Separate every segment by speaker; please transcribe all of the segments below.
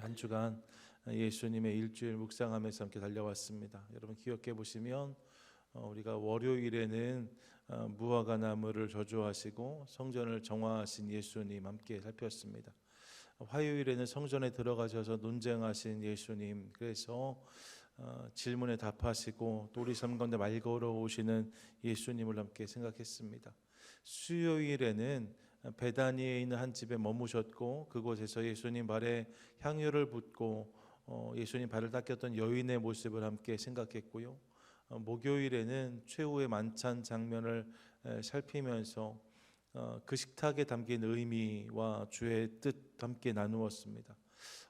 Speaker 1: 한 주간 예수님의 일주일 묵상하면서 함께 달려왔습니다. 여러분 기억해 보시면 우리가 월요일에는 무화과 나무를 저주하시고 성전을 정화하신 예수님 함께 살폈습니다. 화요일에는 성전에 들어가셔서 논쟁하신 예수님, 그래서 질문에 답하시고 또 우리 삶 가운데 말 걸어오시는 예수님을 함께 생각했습니다. 수요일에는 베다니에 있는 한 집에 머무셨고 그곳에서 예수님 발에 향유를 붓고 예수님 발을 닦였던 여인의 모습을 함께 생각했고요. 목요일에는 최후의 만찬 장면을 살피면서 그 식탁에 담긴 의미와 주의 뜻 함께 나누었습니다.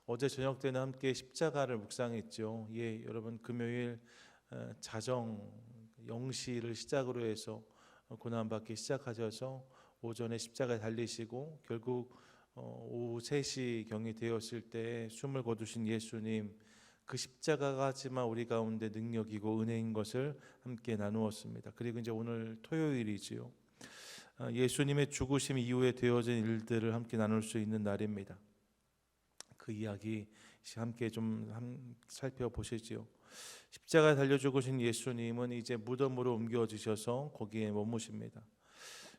Speaker 1: 어제 저녁 때는 함께 십자가를 묵상했죠. 여러분 금요일 자정 영시를 시작으로 해서 고난받기 시작하셔서 오전에 십자가에 달리시고 결국 오후 3시경이 되었을 때 숨을 거두신 예수님, 그 십자가가 하지만 우리 가운데 능력이고 은혜인 것을 함께 나누었습니다. 그리고 이제 오늘 토요일이지요. 예수님의 죽으심 이후에 되어진 일들을 함께 나눌 수 있는 날입니다. 그 이야기 함께 좀 살펴보시지요. 십자가에 달려 죽으신 예수님은 이제 무덤으로 옮겨지셔서 거기에 머무십니다.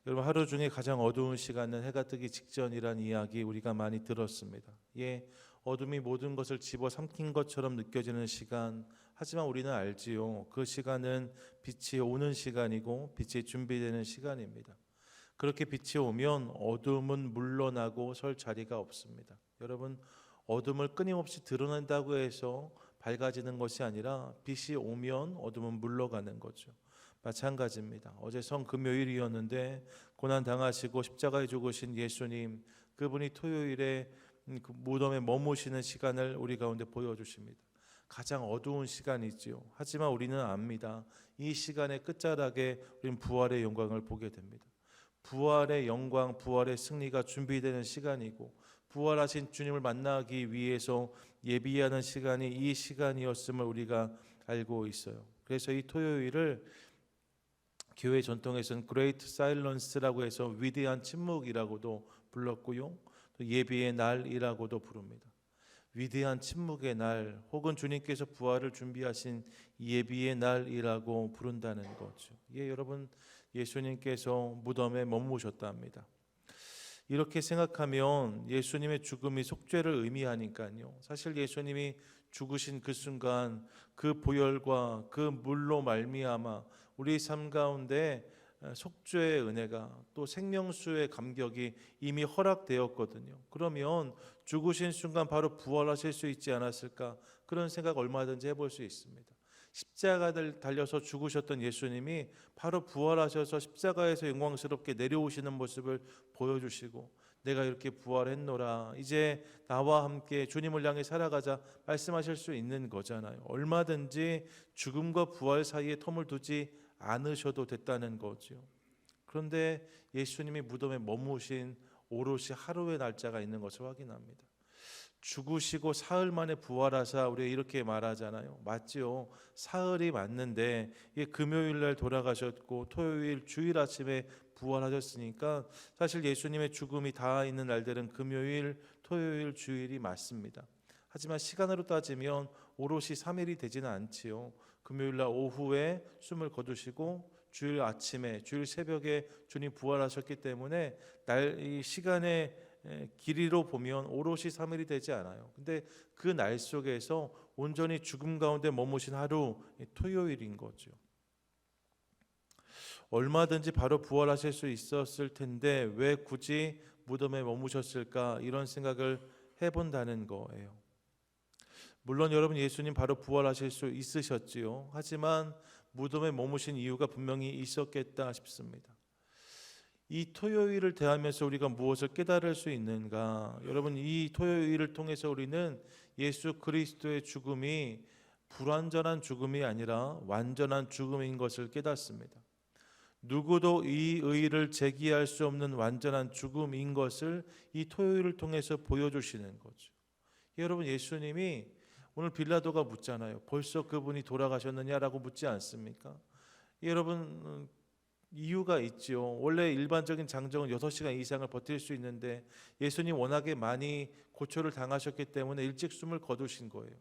Speaker 1: 여러분 하루 중에 가장 어두운 시간은 해가 뜨기 직전이란 이야기 우리가 많이 들었습니다. 어둠이 모든 것을 집어삼킨 것처럼 느껴지는 시간, 하지만 우리는 알지요. 그 시간은 빛이 오는 시간이고 빛이 준비되는 시간입니다. 그렇게 빛이 오면 어둠은 물러나고 설 자리가 없습니다. 여러분 어둠을 끊임없이 드러낸다고 해서 밝아지는 것이 아니라 빛이 오면 어둠은 물러가는 거죠. 마찬가지입니다. 어제 성금요일이었는데 고난 당하시고 십자가에 죽으신 예수님, 그분이 토요일에 그 무덤에 머무시는 시간을 우리 가운데 보여주십니다. 가장 어두운 시간이지요. 하지만 우리는 압니다. 이 시간의 끝자락에 우리는 부활의 영광을 보게 됩니다. 부활의 영광, 부활의 승리가 준비되는 시간이고 부활하신 주님을 만나기 위해서 예비하는 시간이 이 시간이었음을 우리가 알고 있어요. 그래서 이 토요일을 교회 전통에서는 Great Silence라고 해서 위대한 침묵이라고도 불렀고요. 또 예비의 날이라고도 부릅니다. 위대한 침묵의 날 혹은 주님께서 부활을 준비하신 예비의 날이라고 부른다는 거죠. 여러분 예수님께서 무덤에 머무셨답니다. 이렇게 생각하면 예수님의 죽음이 속죄를 의미하니까요. 사실 예수님이 죽으신 그 순간 그 보혈과 그 물로 말미암아 우리 삶 가운데 속죄의 은혜가 또 생명수의 감격이 이미 허락되었거든요. 그러면 죽으신 순간 바로 부활하실 수 있지 않았을까? 그런 생각 얼마든지 해볼 수 있습니다. 십자가를 달려서 죽으셨던 예수님이 바로 부활하셔서 십자가에서 영광스럽게 내려오시는 모습을 보여주시고 내가 이렇게 부활했노라 이제 나와 함께 주님을 향해 살아가자 말씀하실 수 있는 거잖아요. 얼마든지 죽음과 부활 사이에 텀을 두지 않으셔도 됐다는 거죠. 그런데 예수님이 무덤에 머무신 오롯이 하루의 날짜가 있는 것을 확인합니다. 죽으시고 사흘 만에 부활하사 우리가 이렇게 말하잖아요. 맞죠? 사흘이 맞는데 금요일 날 돌아가셨고 토요일 주일 아침에 부활하셨으니까 사실 예수님의 죽음이 다 있는 날들은 금요일, 토요일, 주일이 맞습니다. 하지만 시간으로 따지면 오롯이 3일이 되지는 않지요. 금요일 날 오후에 숨을 거두시고 주일 아침에, 주일 새벽에 주님 부활하셨기 때문에 이 시간의 길이로 보면 오롯이 3일이 되지 않아요. 근데 그 날 속에서 온전히 죽음 가운데 머무신 하루, 토요일인 거죠. 얼마든지 바로 부활하실 수 있었을 텐데 왜 굳이 무덤에 머무셨을까? 이런 생각을 해본다는 거예요. 물론 여러분 예수님 바로 부활하실 수 있으셨지요. 하지만 무덤에 머무신 이유가 분명히 있었겠다 싶습니다. 이 토요일을 대하면서 우리가 무엇을 깨달을 수 있는가? 여러분 이 토요일을 통해서 우리는 예수 그리스도의 죽음이 불완전한 죽음이 아니라 완전한 죽음인 것을 깨닫습니다. 누구도 이 의의를 제기할 수 없는 완전한 죽음인 것을 이 토요일을 통해서 보여주시는 거죠. 여러분 예수님이 오늘 빌라도가 묻잖아요. 벌써 그분이 돌아가셨느냐라고 묻지 않습니까? 여러분 이유가 있죠. 원래 일반적인 장정은 6시간 이상을 버틸 수 있는데 예수님 워낙에 많이 고초를 당하셨기 때문에 일찍 숨을 거두신 거예요.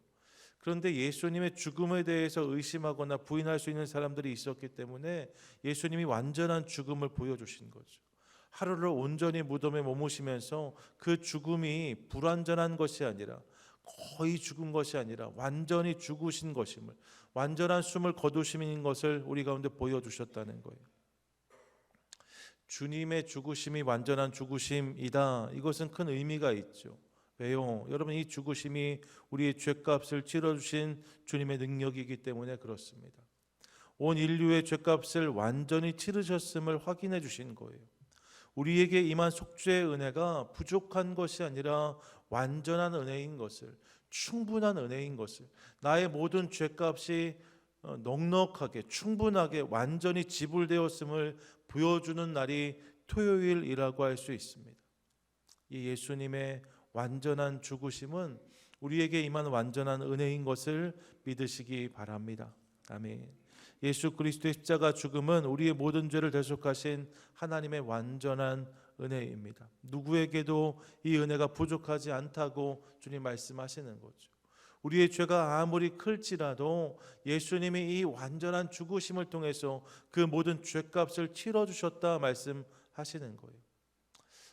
Speaker 1: 그런데 예수님의 죽음에 대해서 의심하거나 부인할 수 있는 사람들이 있었기 때문에 예수님이 완전한 죽음을 보여주신 거죠. 하루를 온전히 무덤에 머무시면서 그 죽음이 불완전한 것이 아니라, 거의 죽은 것이 아니라 완전히 죽으신 것임을, 완전한 숨을 거두심인 것을 우리 가운데 보여주셨다는 거예요. 주님의 죽으심이 완전한 죽으심이다. 이것은 큰 의미가 있죠. 왜요? 여러분, 이 죽으심이 우리의 죄값을 치러주신 주님의 능력이기 때문에 그렇습니다. 온 인류의 죄값을 완전히 치르셨음을 확인해 주신 거예요. 우리에게 임한 속죄의 은혜가 부족한 것이 아니라 완전한 은혜인 것을, 충분한 은혜인 것을, 나의 모든 죄값이 넉넉하게 충분하게 완전히 지불되었음을 보여주는 날이 토요일이라고 할 수 있습니다. 이 예수님의 완전한 죽으심은 우리에게 임한 완전한 은혜인 것을 믿으시기 바랍니다. 아멘. 예수 그리스도의 십자가 죽음은 우리의 모든 죄를 대속하신 하나님의 완전한 은혜입니다. 누구에게도 이 은혜가 부족하지 않다고 주님 말씀하시는 거죠. 우리의 죄가 아무리 클지라도 예수님이 이 완전한 죽으심을 통해서 그 모든 죄값을 치러주셨다 말씀하시는 거예요.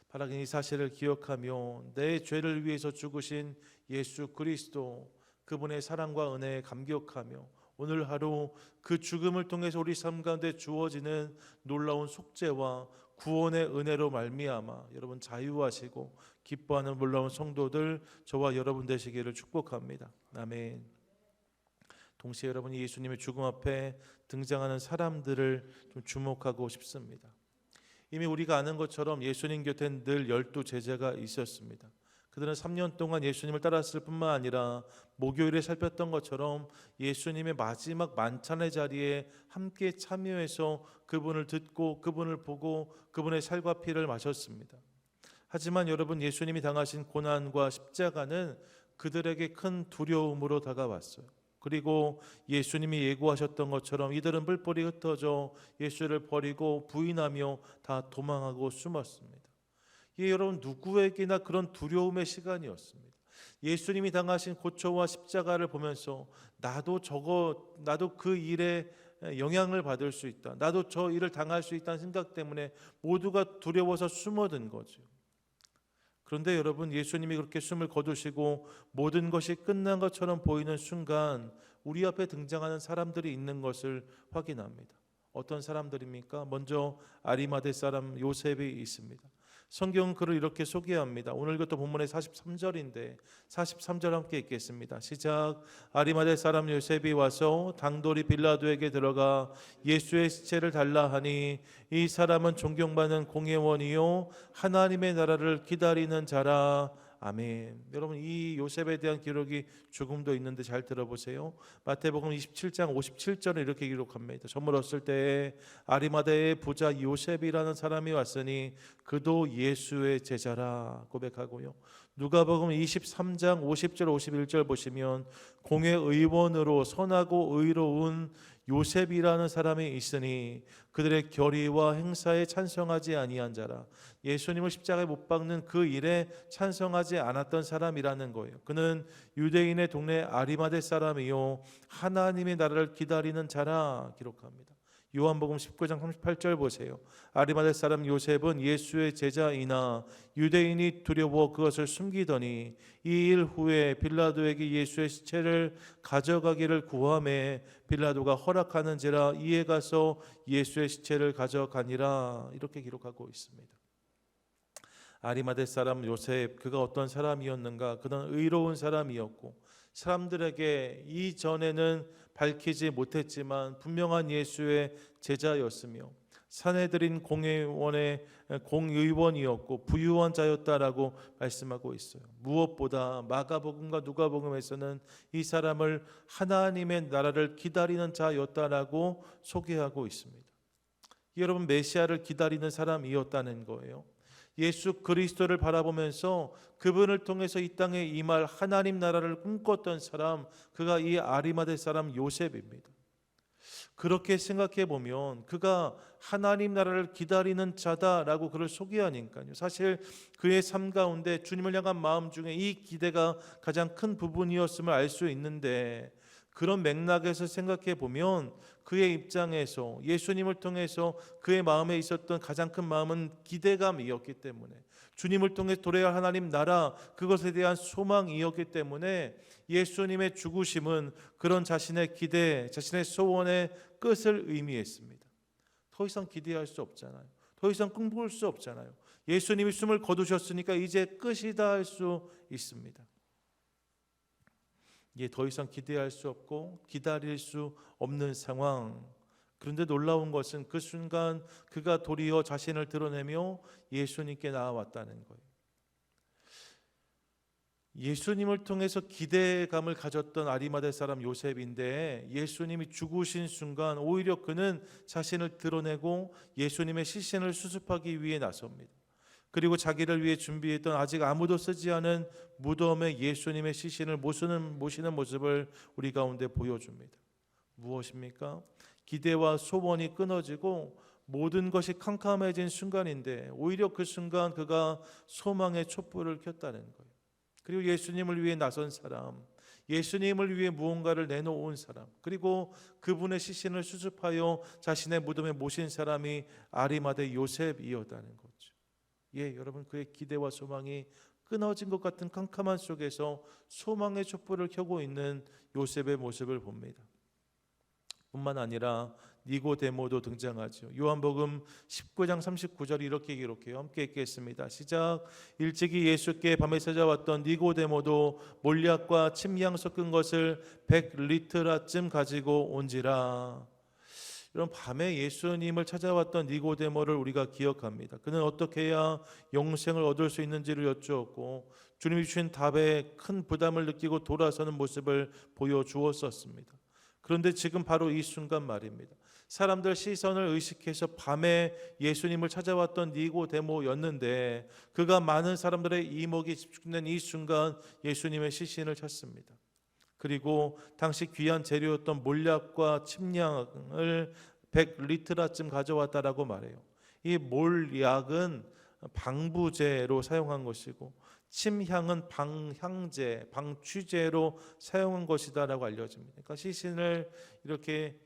Speaker 1: 바라긴 이 사실을 기억하며 내 죄를 위해서 죽으신 예수 그리스도, 그분의 사랑과 은혜에 감격하며 오늘 하루 그 죽음을 통해서 우리 삶 가운데 주어지는 놀라운 속죄와 구원의 은혜로 말미암아 여러분 자유하시고 기뻐하는 놀라운 성도들 저와 여러분 되시기를 축복합니다. 아멘. 동시에 여러분이 예수님의 죽음 앞에 등장하는 사람들을 좀 주목하고 싶습니다. 이미 우리가 아는 것처럼 예수님 곁엔 늘 12 제자가 있었습니다. 그들은 3년 동안 예수님을 따랐을 뿐만 아니라 목요일에 살폈던 것처럼 예수님의 마지막 만찬의 자리에 함께 참여해서 그분을 듣고 그분을 보고 그분의 살과 피를 마셨습니다. 하지만 여러분, 예수님이 당하신 고난과 십자가는 그들에게 큰 두려움으로 다가왔어요. 그리고 예수님이 예고하셨던 것처럼 이들은 뿔뿔이 흩어져 예수를 버리고 부인하며 다 도망하고 숨었습니다. 이 여러분, 누구에게나 그런 두려움의 시간이었습니다. 예수님이 당하신 고초와 십자가를 보면서 나도 그 일에 영향을 받을 수 있다, 나도 저 일을 당할 수 있다는 생각 때문에 모두가 두려워서 숨어든 거죠. 그런데 여러분, 예수님이 그렇게 숨을 거두시고 모든 것이 끝난 것처럼 보이는 순간 우리 앞에 등장하는 사람들이 있는 것을 확인합니다. 어떤 사람들입니까? 먼저 아리마대 사람 요셉이 있습니다. 성경은 그를 이렇게 소개합니다. 오늘 이것도 본문의 43절인데 43절 함께 읽겠습니다. 시작. 아리마대 사람 요셉이 와서 당돌이 빌라도에게 들어가 예수의 시체를 달라 하니 이 사람은 존경받는 공회원이요 하나님의 나라를 기다리는 자라. 아멘. 여러분, 이 요셉에 대한 기록이 조금 더 있는데 잘 들어보세요. 마태복음 27장 57절을 이렇게 기록합니다. 저물었을 때에 아리마대의 부자 요셉이라는 사람이 왔으니 그도 예수의 제자라 고백하고요. 누가복음 23장 50절 51절 보시면 공회의원으로 선하고 의로운 요셉이라는 사람이 있으니 그들의 결의와 행사에 찬성하지 아니한 자라. 예수님을 십자가에 못 박는 그 일에 찬성하지 않았던 사람이라는 거예요. 그는 유대인의 동네 아리마대 사람이요 하나님의 나라를 기다리는 자라 기록합니다. 요한복음 19장 38절 보세요. 아리마대 사람 요셉은 예수의 제자이나 유대인이 두려워 그것을 숨기더니 이 일 후에 빌라도에게 예수의 시체를 가져가기를 구하매 빌라도가 허락하는지라 이에 가서 예수의 시체를 가져가니라. 이렇게 기록하고 있습니다. 아리마대 사람 요셉, 그가 어떤 사람이었는가? 그는 의로운 사람이었고 사람들에게 이전에는 밝히지 못했지만 분명한 예수의 제자였으며 산헤드린 공회원의 공의원이었고 부유한 자였다라고 말씀하고 있어요. 무엇보다 마가복음과 누가복음에서는 이 사람을 하나님의 나라를 기다리는 자였다라고 소개하고 있습니다. 여러분, 메시아를 기다리는 사람이었다는 거예요. 예수 그리스도를 바라보면서 그분을 통해서 이 땅에 임할 하나님 나라를 꿈꿨던 사람, 그가 이 아리마대 사람 요셉입니다. 그렇게 생각해 보면 그가 하나님 나라를 기다리는 자다라고 그를 소개하니까요. 사실 그의 삶 가운데 주님을 향한 마음 중에 이 기대가 가장 큰 부분이었음을 알 수 있는데, 그런 맥락에서 생각해 보면 그의 입장에서 예수님을 통해서 그의 마음에 있었던 가장 큰 마음은 기대감이었기 때문에, 주님을 통해 도래할 하나님 나라, 그것에 대한 소망이었기 때문에 예수님의 죽으심은 그런 자신의 기대, 자신의 소원의 끝을 의미했습니다. 더 이상 기대할 수 없잖아요. 더 이상 꿈꿀 수 없잖아요. 예수님이 숨을 거두셨으니까 이제 끝이다 할 수 있습니다. 더 이상 기대할 수 없고 기다릴 수 없는 상황. 그런데 놀라운 것은 그 순간 그가 도리어 자신을 드러내며 예수님께 나아왔다는 거예요. 예수님을 통해서 기대감을 가졌던 아리마대 사람 요셉인데, 예수님이 죽으신 순간 오히려 그는 자신을 드러내고 예수님의 시신을 수습하기 위해 나섭니다. 그리고 자기를 위해 준비했던 아직 아무도 쓰지 않은 무덤에 예수님의 시신을 모시는 모습을 우리 가운데 보여줍니다. 무엇입니까? 기대와 소원이 끊어지고 모든 것이 캄캄해진 순간인데, 오히려 그 순간 그가 소망의 촛불을 켰다는 거예요. 그리고 예수님을 위해 나선 사람, 예수님을 위해 무언가를 내놓은 사람, 그리고 그분의 시신을 수습하여 자신의 무덤에 모신 사람이 아리마대 요셉이었다는 거죠. 여러분, 그의 기대와 소망이 끊어진 것 같은 캄캄한 속에서 소망의 촛불을 켜고 있는 요셉의 모습을 봅니다. 뿐만 아니라 니고데모도 등장하죠. 요한복음 19장 39절 이렇게 기록해요. 함께 읽겠습니다. 시작. 일찍이 예수께 밤에 찾아왔던 니고데모도 몰약과 침향 섞은 것을 100리트라쯤 가지고 온지라. 이런 밤에 예수님을 찾아왔던 니고데모를 우리가 기억합니다. 그는 어떻게 해야 영생을 얻을 수 있는지를 여쭈었고, 주님이 주신 답에 큰 부담을 느끼고 돌아서는 모습을 보여주었었습니다. 그런데 지금 바로 이 순간 말입니다. 사람들 시선을 의식해서 밤에 예수님을 찾아왔던 니고데모였는데, 그가 많은 사람들의 이목이 집중된 이 순간 예수님의 시신을 찾습니다. 그리고 당시 귀한 재료였던 몰약과 침량을 100리트라쯤 가져왔다라고 말해요. 이 몰약은 방부제로 사용한 것이고, 침향은 방향제, 방취제로 사용한 것이다라고 알려집니다. 그러니까 시신을 이렇게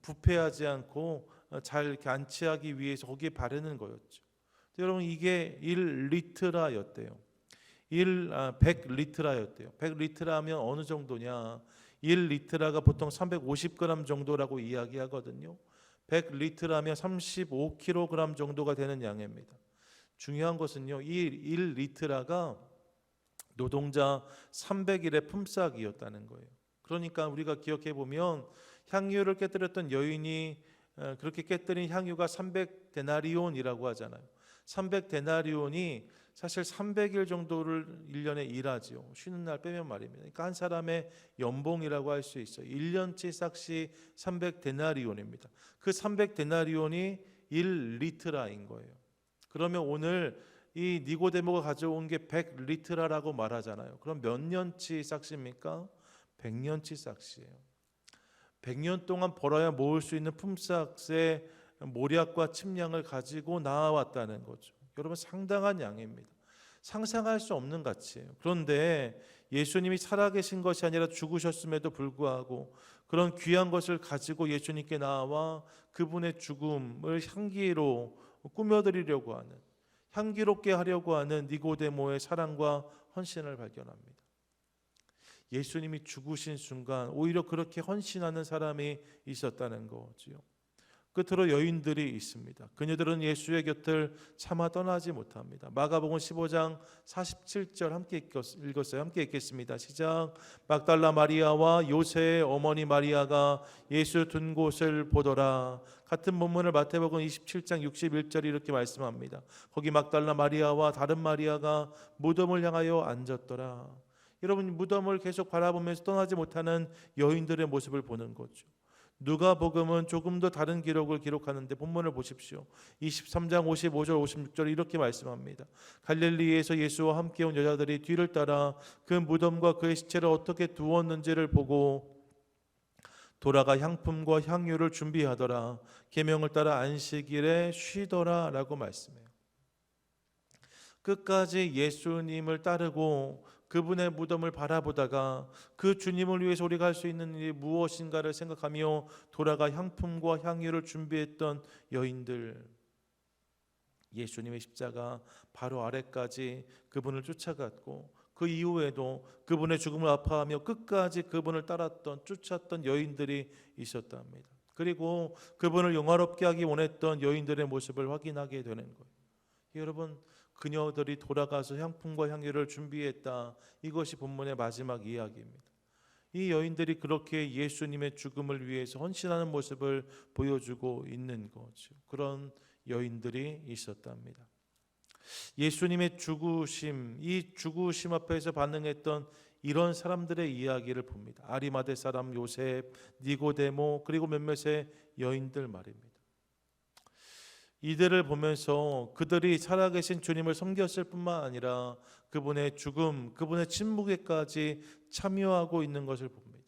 Speaker 1: 부패하지 않고 잘 이렇게 안치하기 위해서 거기에 바르는 거였죠. 여러분, 이게 1리트라였대요. 100리트라였대요. 100리트라면 어느 정도냐? 1리트라가 보통 350g 정도라고 이야기하거든요. 100리트라면 35kg 정도가 되는 양입니다. 중요한 것은요, 이 1리트라가 노동자 300일의 품삯이었다는 거예요. 그러니까 우리가 기억해 보면 향유를 깨뜨렸던 여인이 그렇게 깨뜨린 향유가 300데나리온이라고 하잖아요. 300데나리온이 사실 300일 정도를 1년에 일하지요. 쉬는 날 빼면 말입니다. 그러니까 한 사람의 연봉이라고 할 수 있어요. 1년치 싹시 300데나리온입니다. 그 300데나리온이 1리트라인 거예요. 그러면 오늘 이 니고데모가 가져온 게 100리트라라고 말하잖아요. 그럼 몇 년치 싹시입니까? 100년치 싹시예요. 100년 동안 벌어야 모을 수 있는 품삯의 몰약과 침량을 가지고 나와왔다는 거죠. 여러분, 상당한 양입니다. 상상할 수 없는 가치예요. 그런데 예수님이 살아계신 것이 아니라 죽으셨음에도 불구하고 그런 귀한 것을 가지고 예수님께 나와 그분의 죽음을 향기로 꾸며드리려고 하는, 향기롭게 하려고 하는 니고데모의 사랑과 헌신을 발견합니다. 예수님이 죽으신 순간 오히려 그렇게 헌신하는 사람이 있었다는 거지요. 끝으로 여인들이 있습니다. 그녀들은 예수의 곁을 차마 떠나지 못합니다. 마가복음 15장 47절 함께 읽었어요. 함께 읽겠습니다. 시작. 막달라 마리아와 요새의 어머니 마리아가 예수 둔 곳을 보더라. 같은 본문을 마태복음 27장 61절이 이렇게 말씀합니다. 거기 막달라 마리아와 다른 마리아가 무덤을 향하여 앉았더라. 여러분, 무덤을 계속 바라보면서 떠나지 못하는 여인들의 모습을 보는 거죠. 누가복음은 조금 더 다른 기록을 기록하는데 본문을 보십시오. 23장 55절 56절 이렇게 말씀합니다. 갈릴리에서 예수와 함께 온 여자들이 뒤를 따라 그 무덤과 그의 시체를 어떻게 두었는지를 보고 돌아가 향품과 향유를 준비하더라. 계명을 따라 안식일에 쉬더라 라고 말씀해요. 끝까지 예수님을 따르고 그분의 무덤을 바라보다가 그 주님을 위해서 우리가 할 수 있는 일이 무엇인가를 생각하며 돌아가 향품과 향유를 준비했던 여인들, 예수님의 십자가 바로 아래까지 그분을 쫓아갔고 그 이후에도 그분의 죽음을 아파하며 끝까지 그분을 따랐던, 쫓았던 여인들이 있었답니다. 그리고 그분을 영화롭게 하기 원했던 여인들의 모습을 확인하게 되는 거예요. 여러분, 그녀들이 돌아가서 향품과 향유를 준비했다. 이것이 본문의 마지막 이야기입니다. 이 여인들이 그렇게 예수님의 죽음을 위해서 헌신하는 모습을 보여주고 있는 거죠. 그런 여인들이 있었답니다. 예수님의 죽으심, 이 죽으심 앞에서 반응했던 이런 사람들의 이야기를 봅니다. 아리마대 사람 요셉, 니고데모, 그리고 몇몇의 여인들 말입니다. 이들을 보면서 그들이 살아계신 주님을 섬겼을 뿐만 아니라 그분의 죽음, 그분의 침묵에까지 참여하고 있는 것을 봅니다.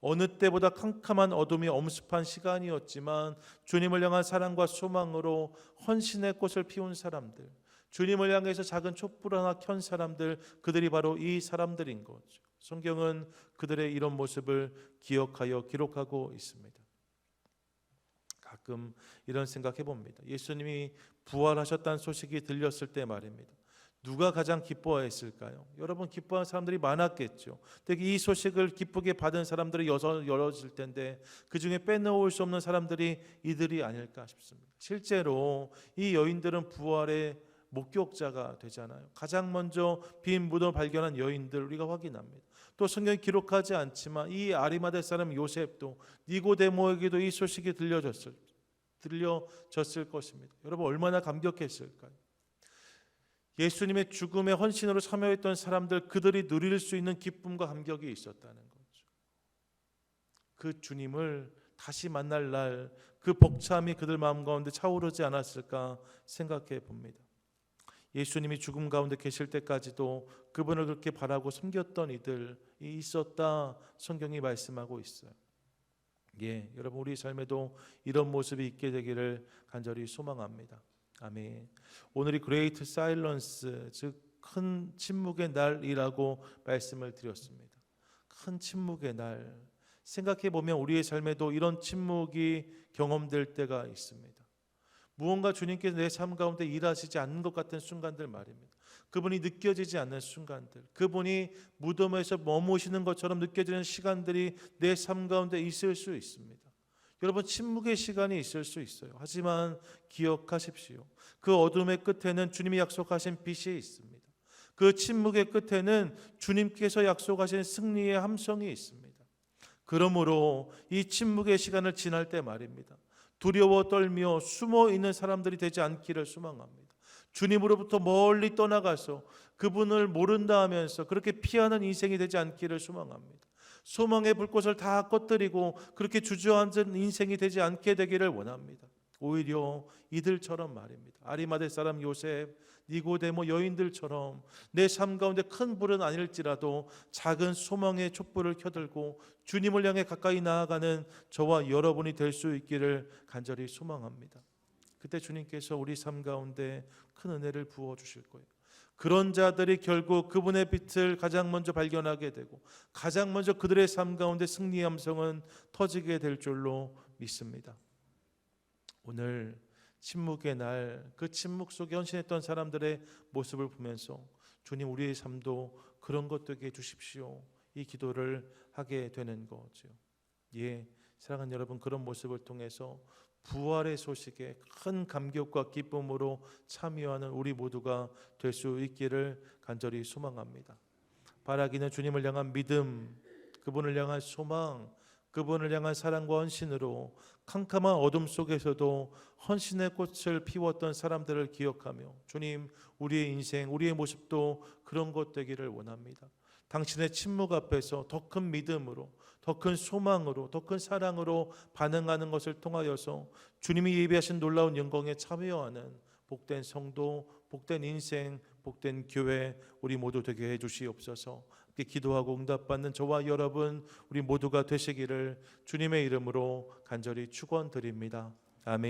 Speaker 1: 어느 때보다 캄캄한 어둠이 엄습한 시간이었지만 주님을 향한 사랑과 소망으로 헌신의 꽃을 피운 사람들, 주님을 향해서 작은 촛불 하나 켠 사람들, 그들이 바로 이 사람들인 거죠. 성경은 그들의 이런 모습을 기억하여 기록하고 있습니다. 가끔 이런 생각해 봅니다. 예수님이 부활하셨다는 소식이 들렸을 때 말입니다. 누가 가장 기뻐했을까요? 여러분, 기뻐하는 사람들이 많았겠죠. 특히 이 소식을 기쁘게 받은 사람들이 여럿일 텐데 그 중에 빼놓을 수 없는 사람들이 이들이 아닐까 싶습니다. 실제로 이 여인들은 부활의 목격자가 되잖아요. 가장 먼저 빈 무덤을 발견한 여인들 우리가 확인합니다. 또 성경이 기록하지 않지만 이 아리마대 사람 요셉도 니고데모에게도 이 소식이 들려졌을 것입니다. 여러분, 얼마나 감격했을까요? 예수님의 죽음의 헌신으로 참여했던 사람들, 그들이 누릴 수 있는 기쁨과 감격이 있었다는 거죠. 그 주님을 다시 만날 날, 그 벅참이 그들 마음 가운데 차오르지 않았을까 생각해 봅니다. 예수님이 죽음 가운데 계실 때까지도 그분을 그렇게 바라고 섬겼던 이들이 있었다, 성경이 말씀하고 있어요. 여러분, 우리 삶에도 이런 모습이 있게 되기를 간절히 소망합니다. 아멘. 오늘이 그레이트 사일런스, 즉 큰 침묵의 날이라고 말씀을 드렸습니다. 큰 침묵의 날. 생각해 보면 우리의 삶에도 이런 침묵이 경험될 때가 있습니다. 무언가 주님께서 내 삶 가운데 일하시지 않는 것 같은 순간들 말입니다. 그분이 느껴지지 않는 순간들, 그분이 무덤에서 머무시는 것처럼 느껴지는 시간들이 내 삶 가운데 있을 수 있습니다. 여러분, 침묵의 시간이 있을 수 있어요. 하지만 기억하십시오. 그 어둠의 끝에는 주님이 약속하신 빛이 있습니다. 그 침묵의 끝에는 주님께서 약속하신 승리의 함성이 있습니다. 그러므로 이 침묵의 시간을 지날 때 말입니다. 두려워 떨며 숨어 있는 사람들이 되지 않기를 소망합니다. 주님으로부터 멀리 떠나가서 그분을 모른다 하면서 그렇게 피하는 인생이 되지 않기를 소망합니다. 소망의 불꽃을 다 꺼뜨리고 그렇게 주저앉은 인생이 되지 않게 되기를 원합니다. 오히려 이들처럼 말입니다. 아리마대 사람 요셉, 니고데모 여인들처럼 내 삶 가운데 큰 불은 아닐지라도 작은 소망의 촛불을 켜들고 주님을 향해 가까이 나아가는 저와 여러분이 될 수 있기를 간절히 소망합니다. 그때 주님께서 우리 삶 가운데 큰 은혜를 부어 주실 거예요. 그런 자들이 결국 그분의 빛을 가장 먼저 발견하게 되고 가장 먼저 그들의 삶 가운데 승리의 함성은 터지게 될 줄로 믿습니다. 오늘 침묵의 날, 그 침묵 속에 헌신했던 사람들의 모습을 보면서 주님, 우리의 삶도 그런 것 되게 해주십시오, 이 기도를 하게 되는 거죠. 사랑하는 여러분, 그런 모습을 통해서 부활의 소식에 큰 감격과 기쁨으로 참여하는 우리 모두가 될 수 있기를 간절히 소망합니다. 바라기는 주님을 향한 믿음, 그분을 향한 소망, 그분을 향한 사랑과 헌신으로 캄캄한 어둠 속에서도 헌신의 꽃을 피웠던 사람들을 기억하며 주님, 우리의 인생, 우리의 모습도 그런 것 되기를 원합니다. 당신의 침묵 앞에서 더 큰 믿음으로, 더 큰 소망으로, 더 큰 사랑으로 반응하는 것을 통하여서 주님이 예비하신 놀라운 영광에 참여하는 복된 성도, 복된 인생, 복된 교회 우리 모두 되게 해 주시옵소서. 기도하고 응답받는 저와 여러분 우리 모두가 되시기를 주님의 이름으로 간절히 축원드립니다. 아멘.